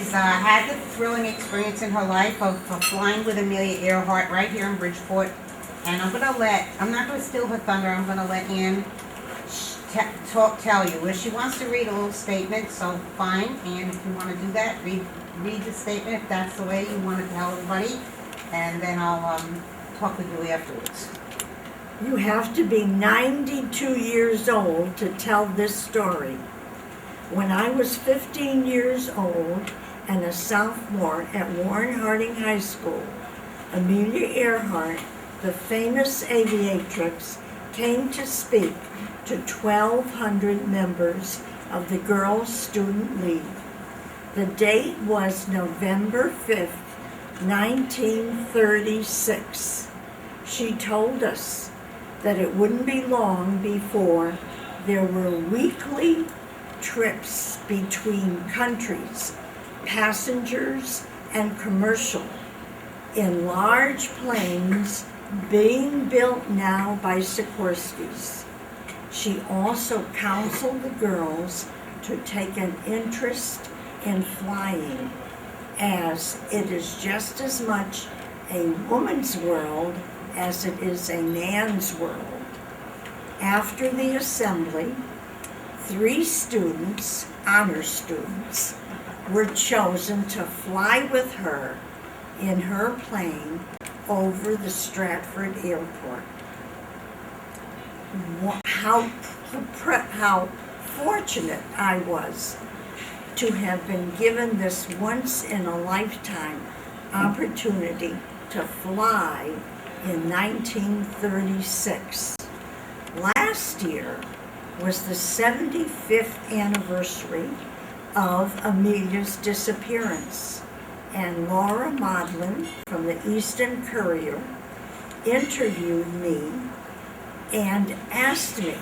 She's had the thrilling experience in her life of flying with Amelia Earhart right here in Bridgeport. And I'm not going to steal her thunder. I'm going to let Anne tell you. If she wants to read a little statement, so fine. And if you want to do that, read the statement if that's the way you want to tell everybody. And then I'll talk with you afterwards. You have to be 92 years old to tell this story. When I was 15 years old and a sophomore at Warren Harding High School, Amelia Earhart, the famous aviatrix, came to speak to 1,200 members of the Girls' Student League. The date was November 5th, 1936. She told us that it wouldn't be long before there were weekly trips between countries, passengers and commercial, in large planes being built now by Sikorsky's. She also counseled the girls to take an interest in flying, as it is just as much a woman's world as it is a man's world. After the assembly, 3 students, honor students, were chosen to fly with her in her plane over the Stratford Airport. How fortunate I was to have been given this once-in-a-lifetime opportunity to fly in 1936. Last year was the 75th anniversary of Amelia's disappearance, and Laura Maudlin from the Easton Courier interviewed me and asked me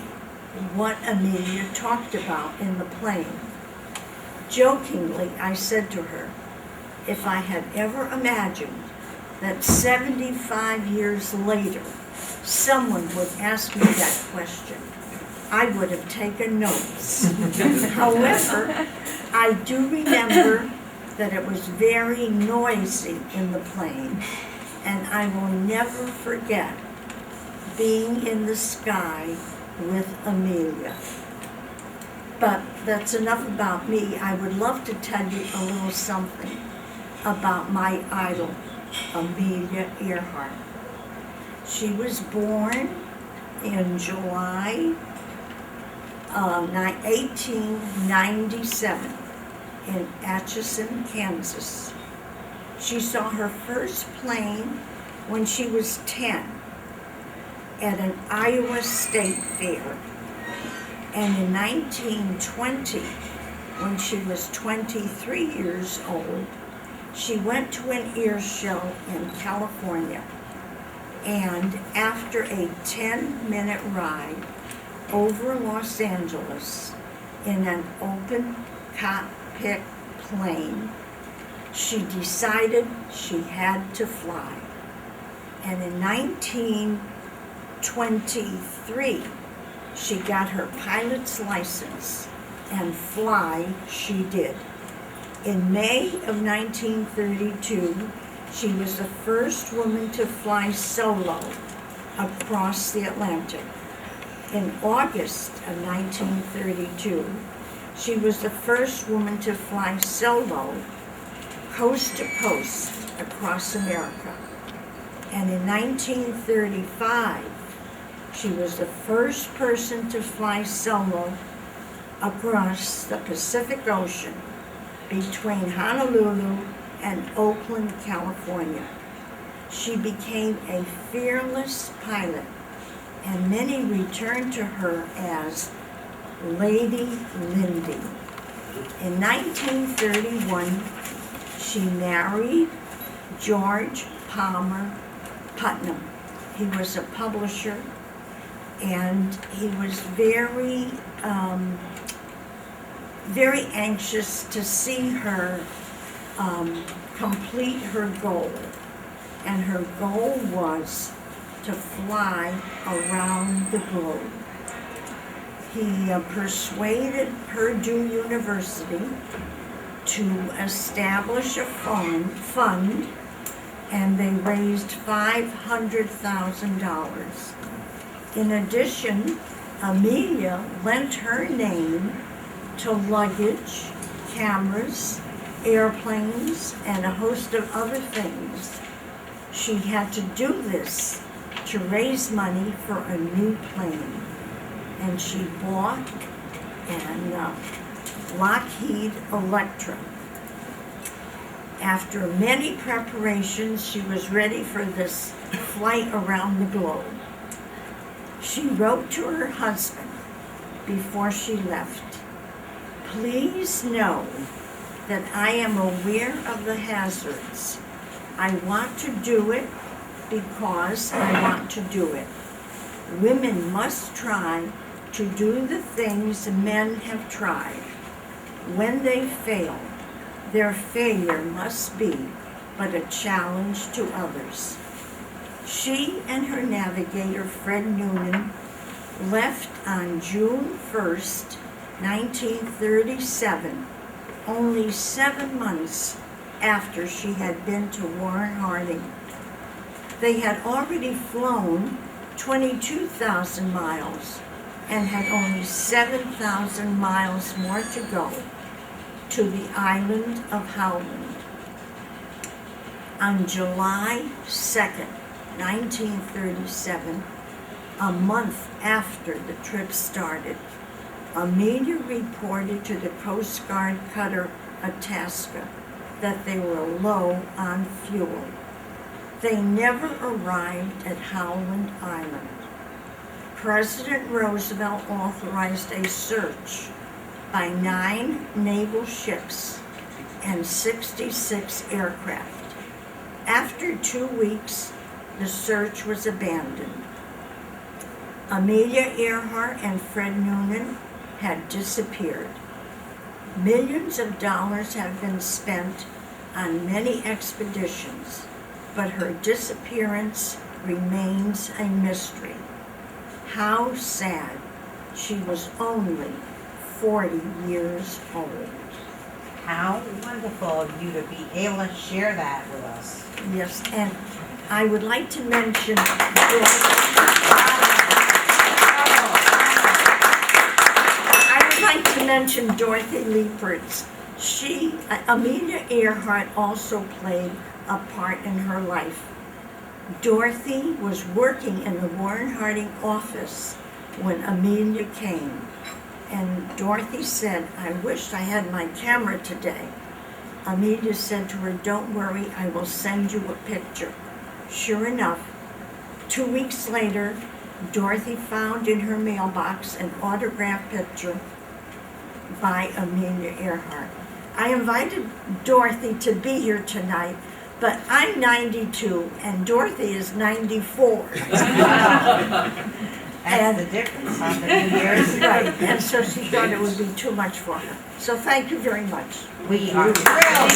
what Amelia talked about in the plane. Jokingly, I said to her, if I had ever imagined that 75 years later someone would ask me that question, I would have taken notes. However, I do remember that it was very noisy in the plane, and I will never forget being in the sky with Amelia. But that's enough about me. I would love to tell you a little something about my idol, Amelia Earhart. She was born in July 1897 in Atchison, Kansas. She saw her first plane when she was 10 at an Iowa State Fair. And in 1920, when she was 23 years old, she went to an air show in California. And after a 10-minute ride over Los Angeles in an open cockpit plane, she decided she had to fly. And in 1923, she got her pilot's license, and fly she did. In May of 1932, she was the first woman to fly solo across the Atlantic. In August of 1932, she was the first woman to fly solo coast to coast across America. And in 1935, she was the first person to fly solo across the Pacific Ocean between Honolulu and Oakland, California. She became a fearless pilot, and many returned to her as Lady Lindy. In 1931, she married George Palmer Putnam. He was a publisher, and he was very anxious to see her complete her goal. And her goal was to fly around the globe. He persuaded Purdue University to establish a fund, and they raised $500,000. In addition, Amelia lent her name to luggage, cameras, airplanes, and a host of other things. She had to do this to raise money for a new plane, and she bought an Lockheed Electra. After many preparations, she was ready for this flight around the globe. She wrote to her husband before she left, "Please know that I am aware of the hazards. I want to do it because I want to do it. Women must try to do the things men have tried. When they fail, their failure must be but a challenge to others." She and her navigator, Fred Noonan, left on June 1st, 1937, only 7 months after she had been to Warren Harding. They had already flown 22,000 miles and had only 7,000 miles more to go to the island of Howland. On July 2nd, 1937, a month after the trip started, Amelia reported to the Coast Guard cutter Itasca that they were low on fuel. They never arrived at Howland Island. President Roosevelt authorized a search by 9 naval ships and 66 aircraft. After 2 weeks, the search was abandoned. Amelia Earhart and Fred Noonan had disappeared. Millions of dollars have been spent on many expeditions, but her disappearance remains a mystery. How sad. She was only 40 years old. How wonderful of you to be able to share that with us. Yes, and I would like to mention Dorothy Leepertz. Amelia Earhart also played a part in her life. Dorothy was working in the Warren Harding office when Amelia came. And Dorothy said, "I wish I had my camera today." Amelia said to her, "Don't worry, I will send you a picture." Sure enough, 2 weeks later, Dorothy found in her mailbox an autographed picture by Amelia Earhart. I invited Dorothy to be here tonight, but I'm 92 and Dorothy is 94. That's the difference, huh, the New Year's? Right, and so she thought it would be too much for her. So thank you very much. We are thrilled.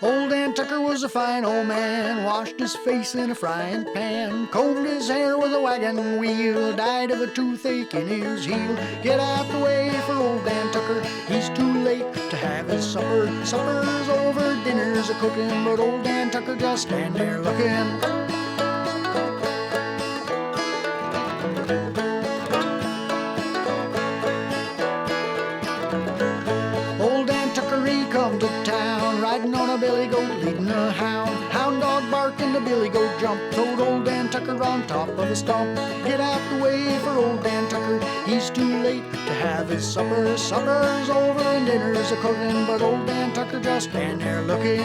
Old Dan Tucker was a fine old man, washed his face in a frying pan, combed his hair with a wagon wheel, died of a toothache in his heel. Get out the way for old Dan Tucker, he's too late to have his supper. Supper's over, dinner's a-cooking, but old Dan Tucker just stand there looking. Old Dan Tucker, he come to town, riding on a billy goat, leading a hound. Hound dog barking, the billy goat jump, throwed old Dan Tucker on top of a stump. Get out the way for old Dan Tucker, he's too late to have his supper. Supper's over and dinner's a-cooking, but old Dan Tucker just stand there looking.